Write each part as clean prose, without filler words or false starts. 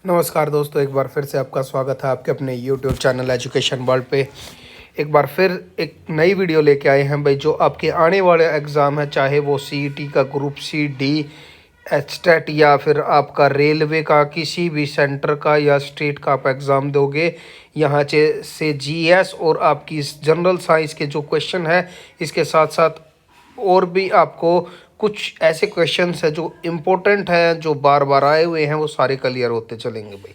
नमस्कार दोस्तों, एक बार फिर से आपका स्वागत है आपके अपने यूट्यूब चैनल एजुकेशन वर्ल्ड पे। एक बार फिर एक नई वीडियो लेके आए हैं भाई, जो आपके आने वाले एग्ज़ाम है, चाहे वो सीईटी का ग्रुप सी, डी, एचटेट या फिर आपका रेलवे का किसी भी सेंटर का या स्टेट का आप एग्ज़ाम दोगे। यहाँ से जीएस और आपकी जनरल साइंस के जो क्वेश्चन है, इसके साथ साथ और भी आपको कुछ ऐसे क्वेश्चंस हैं जो इम्पोर्टेंट हैं, जो बार बार आए हुए हैं, वो सारे क्लियर होते चलेंगे भाई।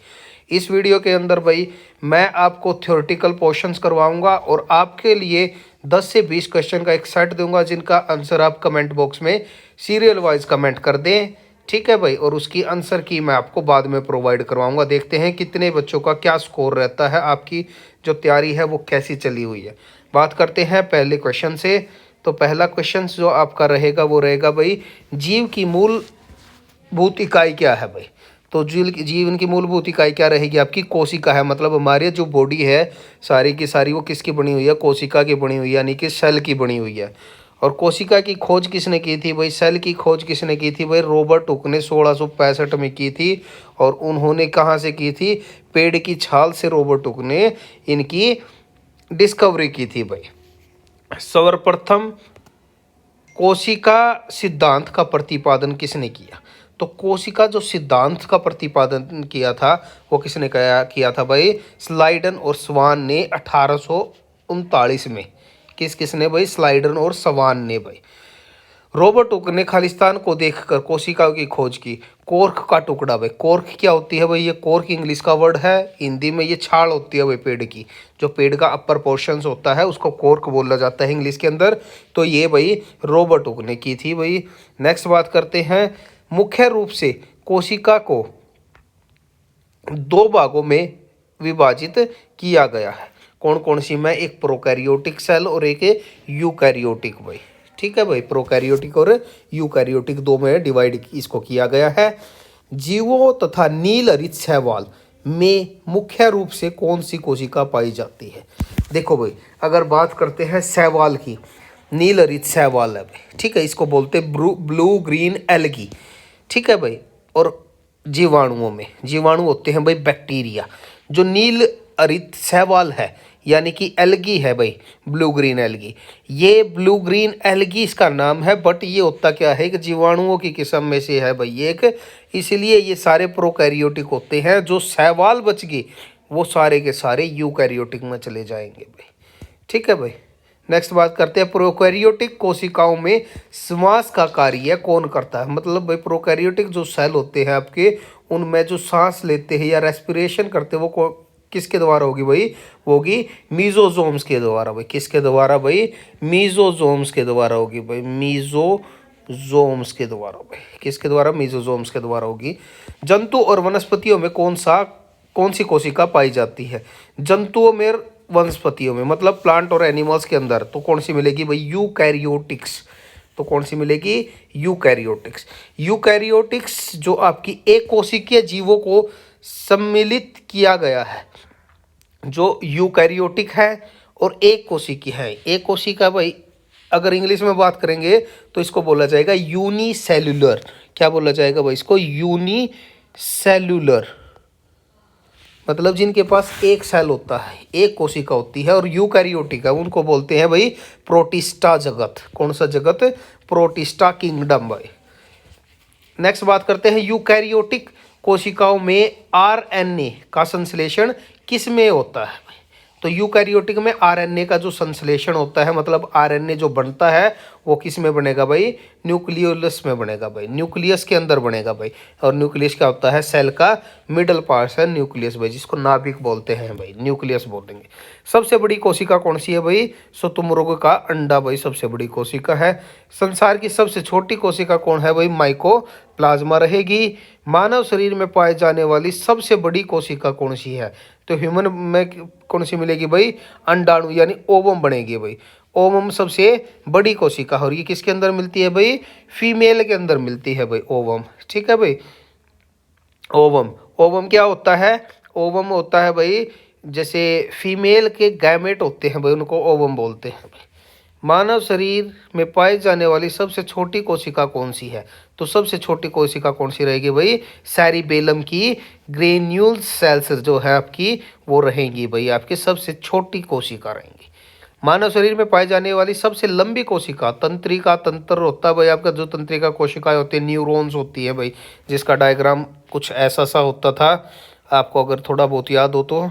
इस वीडियो के अंदर भाई मैं आपको थ्योरेटिकल पोर्शंस करवाऊंगा और आपके लिए 10 से 20 क्वेश्चन का एक सेट दूंगा, जिनका आंसर आप कमेंट बॉक्स में सीरियल वाइज कमेंट कर दें। ठीक है भाई, और उसकी आंसर की मैं आपको बाद में प्रोवाइड करवाऊंगा। देखते हैं कितने बच्चों का क्या स्कोर रहता है, आपकी जो तैयारी है वो कैसी चली हुई है। बात करते हैं पहले क्वेश्चन से। तो पहला क्वेश्चन जो आपका रहेगा वो रहेगा भाई, जीव की मूलभूत इकाई क्या है भाई। तो जीवन की मूलभूत इकाई क्या रहेगी आपकी, कोशिका है। मतलब हमारी जो बॉडी है सारी की सारी वो किसकी बनी हुई है, कोशिका की बनी हुई है, यानी कि सेल की बनी हुई है। और कोशिका की खोज किसने की थी भाई, सेल की खोज किसने की थी भाई, रॉबर्ट हुक ने 1665 में की थी। और उन्होंने कहाँ से की थी, पेड़ की छाल से रॉबर्ट हुक ने इनकी डिस्कवरी की थी भाई। सर्वप्रथम कोशिका सिद्धांत का प्रतिपादन किसने किया। तो कोशिका जो सिद्धांत का प्रतिपादन किया था वो किसने किया था भाई, स्लाइडन और स्वान ने 1839 में। किसने भाई, स्लाइडन और स्वान ने भाई। रॉबर्ट हुक ने खालिस्तान को देखकर कोशिकाओं की खोज की। कोर्क का टुकड़ा भाई, कोर्क क्या होती है भाई, ये कोर्क इंग्लिश का वर्ड है, हिंदी में ये छाल होती है भाई पेड़ की। जो पेड़ का अपर पोर्शन होता है उसको कोर्क बोला जाता है इंग्लिश के अंदर। तो ये भाई रॉबर्ट हुक ने की थी भाई। नेक्स्ट बात करते हैं, मुख्य रूप से कोशिका को दो भागों में विभाजित किया गया है। कौन कौन सी में, एक प्रोकैरियोटिक सेल और एक यूकैरियोटिक भाई। ठीक है भाई, प्रोकैरियोटिक और यूकैरियोटिक दो में डिवाइड इसको किया गया है। जीवों तथा नील हरित शैवाल में मुख्य रूप से कौन सी कोशिका पाई जाती है। देखो भाई, अगर बात करते हैं शैवाल की, नील हरित शैवाल है भाई। ठीक है, इसको बोलते हैं ब्लू ग्रीन एल्गी। ठीक है भाई, और जीवाणु होते हैं भाई बैक्टीरिया। जो नील हरित शैवाल है यानी कि एल्गी है भाई, ब्लू ग्रीन एल्गी। ये ब्लू ग्रीन एल्गी इसका नाम है, बट ये होता क्या है कि जीवाणुओं की किस्म में से है भाई एक। इसलिए ये सारे प्रोकैरियोटिक होते हैं। जो शैवाल बच गए वो सारे के सारे यूकैरियोटिक में चले जाएंगे भाई। ठीक है भाई, नेक्स्ट बात करते हैं, प्रोकैरियोटिक कोशिकाओं में श्वास का कार्य कौन करता है। मतलब भाई प्रोकैरियोटिक जो सेल होते हैं आपके, उनमें जो सांस लेते हैं या रेस्पिरेशन करते हैं वो किसके द्वारा होगी भाई, वो होगी मीजोजोम्स के द्वारा भाई। किसके द्वारा भाई, मीजोजोम्स के द्वारा होगी भाई, मीजोजोम्स के द्वारा भाई। किसके द्वारा, मीजोजोम्स के द्वारा होगी। जंतु और वनस्पतियों में कौन सी कोशिका पाई जाती है। जंतुओं में, वनस्पतियों में, मतलब प्लांट और एनिमल्स के अंदर तो कौन सी मिलेगी भाई, यूकैरियोटिक्स। तो कौन सी मिलेगी, यूकैरियोटिक्स। यूकैरियोटिक्स जो आपकी एक कोशिकीय जीवों को सम्मिलित किया गया है। जो यूकैरियोटिक है और एक कोशिकी है। एक कोशिका भाई अगर इंग्लिश में बात करेंगे तो इसको बोला जाएगा यूनिसेल्युलर। क्या बोला जाएगा भाई इसको, यूनिसेल्युलर। मतलब जिनके पास एक सेल होता है, एक कोशिका होती है, और यूकैरियोटिक है उनको बोलते हैं भाई प्रोटिस्टा जगत। कौन सा जगत, प्रोटिस्टा किंगडम भाई। नेक्स्ट बात करते हैं, यूकैरियोटिक कोशिकाओं में आरएनए का संश्लेषण किस में होता है। तो यूकैरियोटिक में आरएनए का जो संश्लेषण होता है, मतलब आरएनए जो बनता है वो किस में बनेगा भाई, न्यूक्लियोलस में बनेगा भाई, न्यूक्लियस के अंदर बनेगा भाई। और न्यूक्लियस क्या होता है, सेल का मिडल पार्ट है न्यूक्लियस भाई, जिसको नाभिक बोलते हैं भाई, न्यूक्लियस बोलेंगे। सबसे बड़ी कोशिका कौन सी है भाई, शुतुरमुर्ग का अंडा भाई सबसे बड़ी कोशिका है। संसार की सबसे छोटी कोशिका कौन है भाई, माइकोप्लाज्मा रहेगी। मानव शरीर में पाए जाने वाली सबसे बड़ी कोशिका कौन सी है। तो ह्यूमन में कौन सी मिलेगी भाई, अंडाणु यानी ओवम बनेगी भाई। ओवम सबसे बड़ी कोशिका, और ये किसके अंदर मिलती है भाई, फीमेल के अंदर मिलती है भाई ओवम। ठीक है भाई, ओवम क्या होता है, ओवम होता है भाई जैसे फीमेल के गैमेट होते हैं भाई, उनको ओवम बोलते हैं भाई। मानव शरीर में पाई जाने वाली सबसे छोटी कोशिका कौन सी है? तो सबसे छोटी कोशिका कौन सी रहेगी भाई? सेरिबेलम की ग्रेन्यूल सेल्स जो है आपकी वो रहेंगी भाई, आपकी सबसे छोटी कोशिका रहेंगी। मानव शरीर में पाई जाने वाली सबसे लंबी कोशिका तंत्रिका तंत्र होता है भाई आपका। जो तंत्रिका कोशिकाएं होती है, न्यूरॉन्स होती है भाई, जिसका डायग्राम कुछ ऐसा सा होता था, आपको अगर थोड़ा बहुत याद हो तो।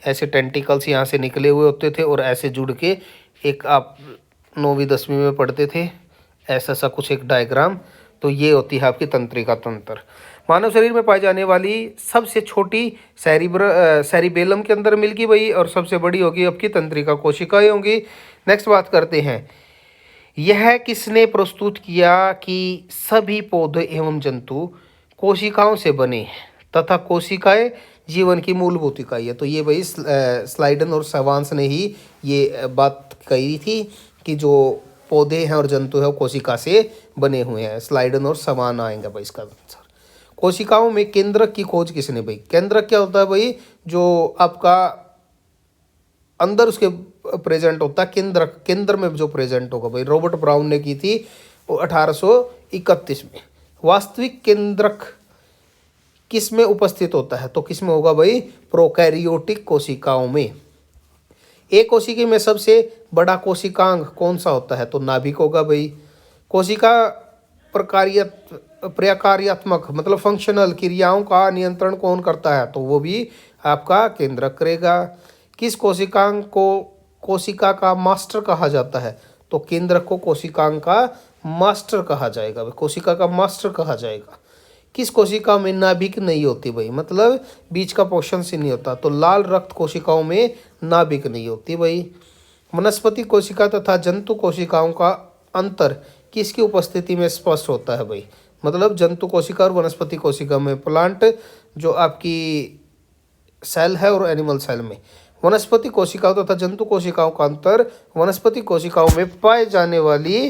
ऐसे टेंटिकल्स यहाँ से निकले हुए होते थे और ऐसे जुड़ के एक, आप 9वीं 10वीं में पढ़ते थे, ऐसा सा कुछ एक डायग्राम। तो ये होती है आपकी तंत्रिका तंत्र। मानव शरीर में पाई जाने वाली सबसे छोटी सेरिबेलम के अंदर मिलगी भाई, और सबसे बड़ी होगी आपकी तंत्रिका कोशिकाएं होंगी। नेक्स्ट बात करते हैं, यह किसने प्रस्तुत किया कि सभी पौधे एवं जंतु कोशिकाओं से बने हैं तथा कोशिकाएं जीवन की मूलभूत इकाई है? तो ये भाई स्लाइडन और सवांस ने ही ये बात कही थी कि जो पौधे हैं और जंतु है वो कोशिका से बने हुए हैं। स्लाइडन और सवान आएंगे भाई इसका आंसर। कोशिकाओं में केंद्रक की खोज किसने? भाई केंद्रक क्या होता है भाई? जो आपका अंदर उसके प्रेजेंट होता है, केंद्रक केंद्र में जो प्रेजेंट होगा भाई, रॉबर्ट ब्राउन ने की थी वो 1831 में। वास्तविक केंद्रक किस में उपस्थित होता है? तो किस में होगा भाई? प्रोकैरियोटिक कोशिकाओं में। एक कोशिका में सबसे बड़ा कोशिकांग कौन सा होता है? तो नाभिक होगा भाई। कोशिका प्रकार्यात्मक मतलब फंक्शनल क्रियाओं का नियंत्रण कौन करता है? तो वो भी आपका केंद्रक करेगा। किस कोशिकांग को कोशिका का मास्टर कहा जाता है? तो केंद्रक को कोशिकांग का मास्टर कहा जाएगा भाई, कोशिका का मास्टर कहा जाएगा। किस कोशिका में नाभिक नहीं होती भाई? मतलब बीच का पोर्शन से नहीं होता। तो लाल रक्त कोशिकाओं में नाभिक नहीं होती भाई। वनस्पति कोशिका तथा जंतु कोशिकाओं का अंतर किसकी उपस्थिति में स्पष्ट होता है भाई? मतलब जंतु कोशिका और वनस्पति कोशिका में, प्लांट जो आपकी सेल है और एनिमल सेल में। वनस्पति कोशिकाओं तथा जंतु कोशिकाओं का अंतर वनस्पति कोशिकाओं में पाए जाने वाली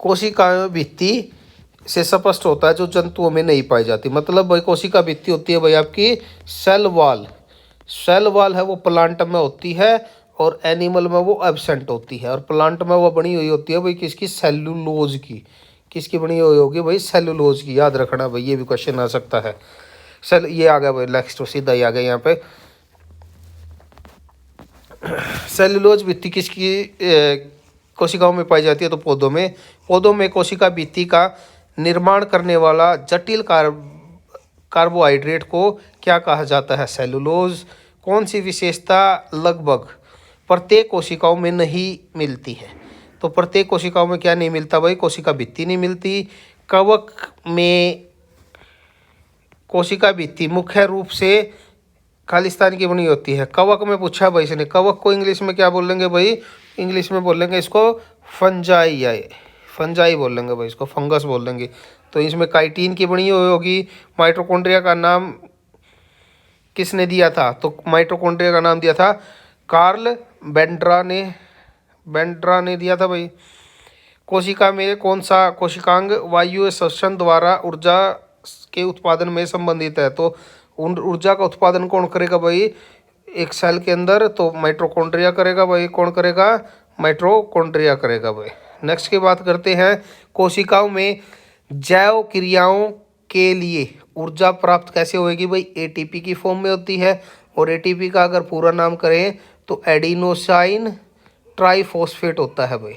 कोशिकाएं भित्ति से स्पष्ट होता है, जो जंतुओं में नहीं पाई जाती। मतलब भाई कोशिका भित्ति होती है भाई आपकी सेल वॉल। सेल वॉल है वो प्लांट में होती है और एनिमल में वो एब्सेंट होती है। और प्लांट में वो बनी हुई होती है भाई किसकी? सेलुलोज की। किसकी बनी हुई होगी भाई? सेलुलोज की। याद रखना भाई, ये भी क्वेश्चन आ सकता है। सेल ये आ गया भाई, नेक्स्ट सीधा ही आ गया यहाँ पे। सेलुलोज भित्ति किसकी कोशिकाओं में पाई जाती है? तो पौधों में। पौधों में कोशिका भित्ति का निर्माण करने वाला जटिल कार्बोहाइड्रेट को क्या कहा जाता है? सेलुलोज। कौन सी विशेषता लगभग प्रत्येक कोशिकाओं में नहीं मिलती है? तो प्रत्येक कोशिकाओं में क्या नहीं मिलता भाई? कोशिका भित्ति नहीं मिलती। कवक में कोशिका भित्ति मुख्य रूप से खालिस्तान की बनी होती है। कवक में पूछा भाई इसने, कवक को इंग्लिश में क्या बोलेंगे भाई? इंग्लिश में बोलेंगे इसको फंजाई, या फंजाई बोलेंगे भाई, इसको फंगस बोल देंगे। तो इसमें काइटिन की बनी हुई होगी। माइटोकॉन्ड्रिया का नाम किसने दिया था? तो माइटोकॉन्ड्रिया का नाम दिया था कार्ल बेंड्रा ने दिया था भाई। कोशिका में कौन सा कोशिकांग वायु श्वसन द्वारा ऊर्जा के उत्पादन में संबंधित है? तो ऊर्जा का उत्पादन कौन करेगा भाई एक सेल के अंदर? तो माइटोकॉन्ड्रिया करेगा भाई। कौन करेगा? माइटोकॉन्ड्रिया करेगा भाई। नेक्स्ट की बात करते हैं, कोशिकाओं में जैव क्रियाओं के लिए ऊर्जा प्राप्त कैसे होगी भाई? एटीपी की फॉर्म में होती है। और एटीपी का अगर पूरा नाम करें तो एडिनोसाइन ट्राइफॉस्फेट होता है भाई।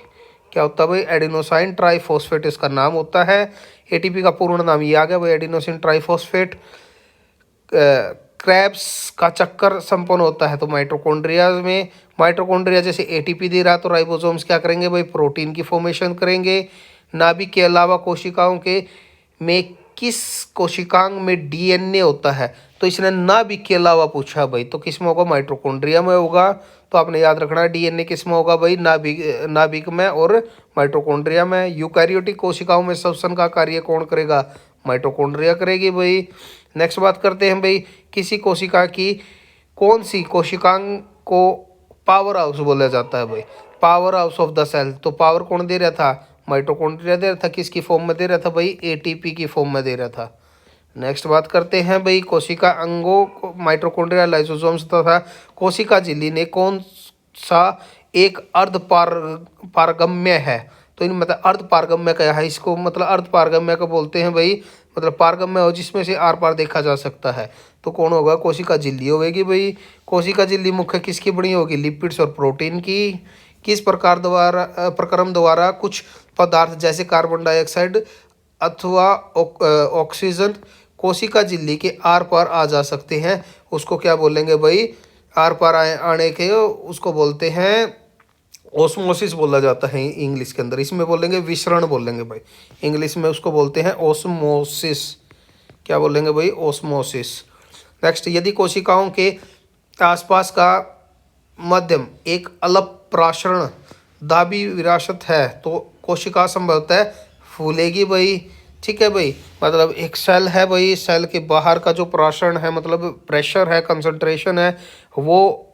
क्या होता है भाई? एडिनोसाइन ट्राइफॉस्फेट इसका नाम होता है। एटीपी का पूर्ण नाम ये आ गया भाई, एडिनोसिन ट्राइफॉस्फेट। क्रेब्स का चक्कर संपन्न होता है तो माइटोकॉन्ड्रिया में। माइटोकॉन्ड्रिया जैसे एटीपी दे रहा तो राइबोसोम्स क्या करेंगे भाई? प्रोटीन की फॉर्मेशन करेंगे। नाभिक के अलावा कोशिकाओं के में किस कोशिकांग में डीएनए होता है? तो इसने नाभिक के अलावा पूछा भाई, तो किस में होगा? माइटोकॉन्ड्रिया में होगा। तो आपने याद रखना है डीएनए किस में होगा भाई? नाभिक में और माइटोकॉन्ड्रिया में। यूकैरियोटिक कोशिकाओं में श्वसन का कार्य कौन करेगा? माइटोकॉन्ड्रिया करेगी भाई। नेक्स्ट बात करते हैं भाई, किसी कोशिका की कौन सी कोशिकांग को पावर हाउस बोला जाता है भाई? Power house of the cell. तो पावर कौन दे रहा था? माइटोकॉन्ड्रिया दे रहा था। किसकी फॉर्म में दे रहा था भाई? एटीपी की फॉर्म में दे रहा था। नेक्स्ट बात करते हैं भाई, कोशिका अंगों को माइटोकॉन्ड्रिया, लाइसोसोम्स तथा कोशिका झिल्ली ने कौन सा एक अर्ध पारगम्य है। तो इन मतलब अर्ध पारगम्य क्या है, इसको मतलब अर्ध पारगम्य को बोलते हैं भाई, मतलब पारगम्य हो जिसमें से आर पार देखा जा सकता है। तो कौन होगा, कोशिका झिल्ली होगी भाई। कोशिका झिल्ली मुख्य किसकी बनी होगी, लिपिड्स और प्रोटीन की। किस प्रक्रम द्वारा कुछ पदार्थ जैसे कार्बन डाइऑक्साइड अथवा ऑक्सीजन कोशिका झिल्ली के आर पार आ जा सकते हैं, उसको क्या बोलेंगे भाई, आर पार आने के उसको बोलते हैं ओस्मोसिस बोला जाता है इंग्लिश के अंदर। इसमें बोलेंगे विसरण बोलेंगे भाई, इंग्लिश में उसको बोलते हैं ओस्मोसिस। क्या बोलेंगे भाई, ओस्मोसिस। नेक्स्ट, यदि कोशिकाओं के आसपास का मध्यम एक अल्पप्राशरण दाबी विरासत है तो कोशिका संभवतः फूलेगी भाई। ठीक है भाई, मतलब एक सेल है भाई, सेल के बाहर का जो प्राशरण है मतलब प्रेशर है, कंसंट्रेशन है, वो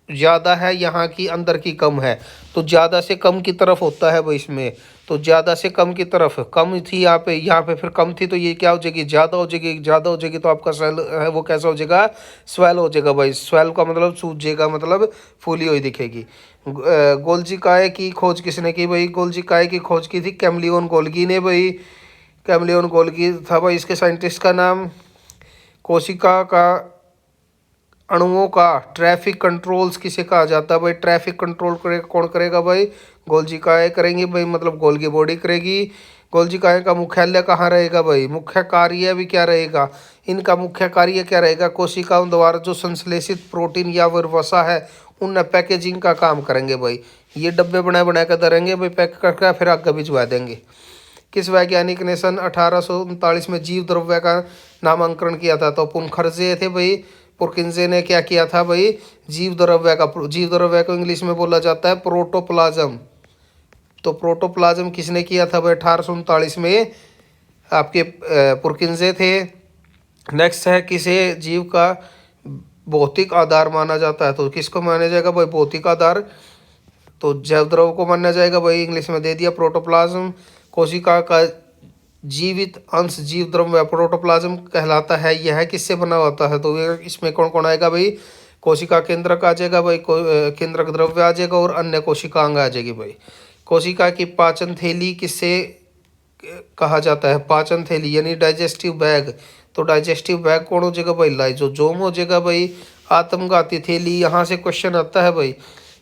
ज़्यादा है, यहाँ की अंदर की कम है। तो ज़्यादा से कम की तरफ होता है भाई इसमें, तो ज़्यादा से कम की तरफ, कम थी यहाँ पे फिर कम थी, तो ये क्या हो जाएगी, ज़्यादा हो जाएगी। ज़्यादा हो जाएगी तो आपका सेल है वो कैसा हो जाएगा, स्वेल हो जाएगा भाई। स्वेल का मतलब सूजेगा, मतलब फूली हुई दिखेगी। गोल्जी काय की खोज किसने की भाई, गोल्जी काय की खोज की थी कैमलियन गोल्गी ने भाई। कैमलियन गोल्गी था भाई इसके साइंटिस्ट का नाम। कोशिका का अणुओं का ट्रैफिक कंट्रोल्स किसे कहा जाता है भाई, ट्रैफिक कंट्रोल कौन करेगा भाई, गोल्जी काय करेंगी भाई, मतलब गोल्गी बॉडी करेगी। गोल्जी काय का मुख्यालय कहाँ रहेगा भाई, मुख्य कार्य भी क्या रहेगा, इनका मुख्य कार्य क्या रहेगा, कोशिकाओं द्वारा जो संश्लेषित प्रोटीन या फिर वसा है उनमें पैकेजिंग का काम करेंगे भाई। ये डब्बे बना कर धरेंगे भाई, पैक करके फिर आगे भिजवा देंगे। किस वैज्ञानिक ने सन 1839 में जीव द्रव्य का नामांकन किया था, तो पुनखर्जे थे भाई। पुरकिंजे ने क्या किया था भाई, जीव द्रव्य को इंग्लिश में बोला जाता है प्रोटोप्लाज्म। तो प्रोटोप्लाज्म किसने किया था भाई, 1839 में आपके पुरकिंजे थे। नेक्स्ट है, किसे जीव का भौतिक आधार माना जाता है, तो किसको माना जाएगा भाई, भौतिक आधार, तो जैव द्रव को माना जाएगा भाई, इंग्लिश में दे दिया प्रोटोप्लाज्म। कोशिका का जीवित अंश जीव द्रव्य प्रोटोप्लाज्म कहलाता है। यह किससे बना होता है, तो इसमें कौन कौन आएगा भाई, कोशिका केंद्रक आ जाएगा भाई, केंद्रक द्रव्य आ जाएगा और अन्य कोशिकांग आ जाएगी भाई। कोशिका की पाचन थैली किससे कहा जाता है, पाचन थैली यानी डाइजेस्टिव बैग, तो डाइजेस्टिव बैग कौन हो जाएगा भाई, लाइजोजोम हो जाएगा भाई। आत्मघाती थैली, यहाँ से क्वेश्चन आता है भाई,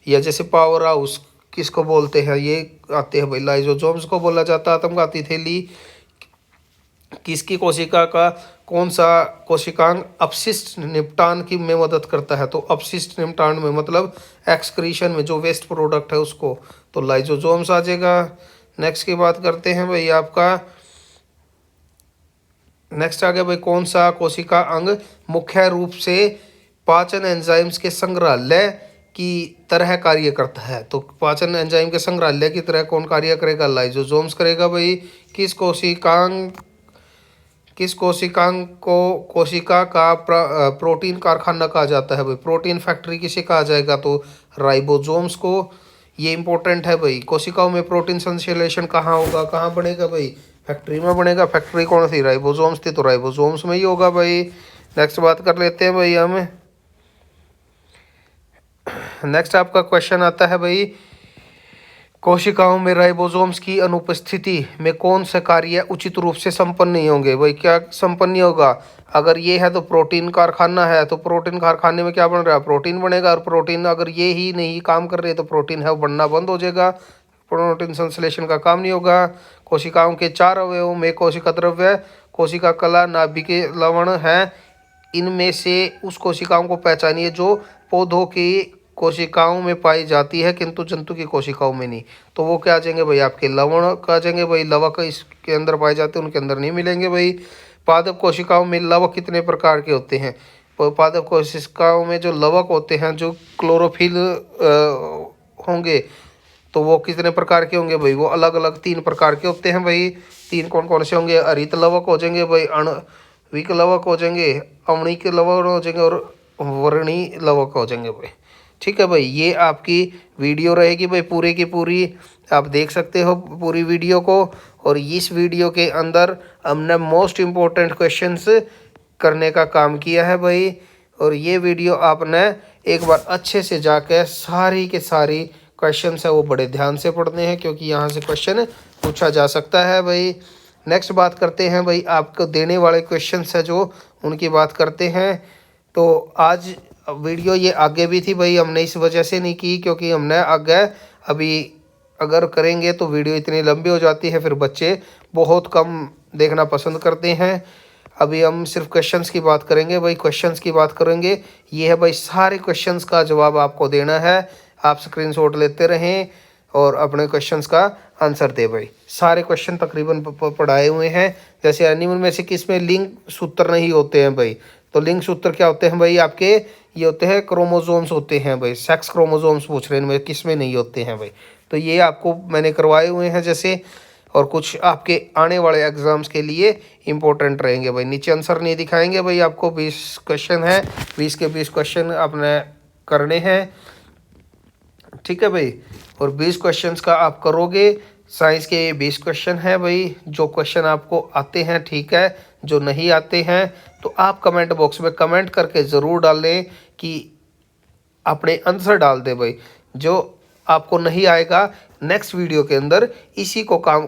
या जैसे पावर हाउस किसको बोलते हैं, ये आते हैं भाई, लाइजोजोम्स को बोला जाता है आत्मघाती थैली। किसकी कोशिका का कौन सा कोशिकांग अपशिष्ट निपटान की में मदद करता है, तो अपशिष्ट निपटान में मतलब एक्सक्रीशन में जो वेस्ट प्रोडक्ट है उसको, तो लाइजोजोम्स आ जाएगा। नेक्स्ट की बात करते हैं भाई, आपका नेक्स्ट आ गया भाई, कौन सा कोशिका अंग मुख्य रूप से पाचन एंजाइम्स के संग्रहालय की तरह कार्य करता है, तो पाचन एंजाइम के संग्रहालय की तरह कौन कार्य करेगा, लाइजोजोम्स करेगा भाई। किस कोशिकांग को कोशिका का प्रोटीन कारखाना कहा जाता है भाई, प्रोटीन फैक्ट्री किसे कहा जाएगा, तो राइबोसोम्स को। ये इंपॉर्टेंट है भाई, कोशिकाओं में प्रोटीन संश्लेषण कहाँ होगा, कहाँ बनेगा भाई, फैक्ट्री में बनेगा। फैक्ट्री कौन सी, राइबोसोम्स थी, तो राइबोसोम्स में ही होगा भाई। नेक्स्ट बात कर लेते हैं भाई हम, नेक्स्ट आपका क्वेश्चन आता है भाई, कोशिकाओं में राइबोसोम्स की अनुपस्थिति में कौन से कार्य उचित रूप से संपन्न नहीं होंगे भाई, क्या संपन्न नहीं होगा, अगर ये है तो प्रोटीन कारखाना है, तो प्रोटीन कारखाने में क्या बन रहा है, प्रोटीन बनेगा, और प्रोटीन अगर ये ही नहीं काम कर रहे तो प्रोटीन है वो बनना बंद हो जाएगा, प्रोटीन संश्लेषण का काम नहीं होगा। कोशिकाओं के 4 अवयवों में कोशिका द्रव्य, कोशिका कला, नाभिकीय लवण है, इनमें से उस कोशिकाओं को पहचानिए जो पौधों की कोशिकाओं में पाई जाती है किंतु जंतु की कोशिकाओं में नहीं, तो वो क्या आ जाएंगे भाई, आपके लवण का आ जाएंगे भाई, लवक इसके अंदर पाए जाते हैं उनके अंदर नहीं मिलेंगे भाई। पादप कोशिकाओं में लवक कितने प्रकार के होते हैं, पादप कोशिकाओं में जो लवक होते हैं जो क्लोरोफिल होंगे, तो वो कितने प्रकार के होंगे भाई, वो अलग अलग 3 प्रकार के होते हैं भाई। 3 कौन कौन से होंगे, हरित लवक हो जाएंगे भाई, आणविक लवक हो जाएंगे, अम्लीय लवक हो जाएंगे, और वर्णीय लवक हो जाएंगे भाई। ठीक है भाई, ये आपकी वीडियो रहेगी भाई पूरी की पूरी, आप देख सकते हो पूरी वीडियो को, और इस वीडियो के अंदर हमने मोस्ट इम्पोर्टेंट क्वेश्चंस करने का काम किया है भाई। और ये वीडियो आपने एक बार अच्छे से जाकर सारी के सारी क्वेश्चन है वो बड़े ध्यान से पढ़ने हैं, क्योंकि यहाँ से क्वेश्चन पूछा जा सकता है भाई। नेक्स्ट बात करते हैं भाई, आपको देने वाले क्वेश्चन है जो उनकी बात करते हैं। तो आज वीडियो ये आगे भी थी भाई, हमने इस वजह से नहीं की क्योंकि हमने आगे अभी अगर करेंगे तो वीडियो इतनी लंबी हो जाती है, फिर बच्चे बहुत कम देखना पसंद करते हैं। अभी हम सिर्फ क्वेश्चंस की बात करेंगे भाई, क्वेश्चंस की बात करेंगे। ये है भाई, सारे क्वेश्चंस का जवाब आपको देना है। आप स्क्रीनशॉट लेते रहें और अपने क्वेश्चंस का आंसर दे भाई। सारे क्वेश्चन तकरीबन पढ़ाए हुए हैं। जैसे एनिमल में से किस में लिंग सूत्र नहीं होते हैं भाई, तो लिंग सूत्र क्या होते हैं भाई आपके, ये होते हैं क्रोमोसोम्स होते हैं भाई। सेक्स क्रोमोसोम्स पूछ रहे हैं इनमें किस में नहीं होते हैं भाई, तो ये आपको मैंने करवाए हुए हैं जैसे। और कुछ आपके आने वाले एग्जाम्स के लिए इम्पोर्टेंट रहेंगे भाई। नीचे आंसर नहीं दिखाएंगे भाई, आपको 20 क्वेश्चन है, 20 के 20 क्वेश्चन आपने करने हैं, ठीक है भाई। और 20 क्वेश्चंस का आप करोगे। साइंस के 20 क्वेश्चन है भाई। जो क्वेश्चन आपको आते हैं ठीक है, जो नहीं आते हैं तो आप कमेंट बॉक्स में कमेंट करके ज़रूर डालें कि अपने आंसर डाल दे भाई। जो आपको नहीं आएगा नेक्स्ट वीडियो के अंदर इसी को काम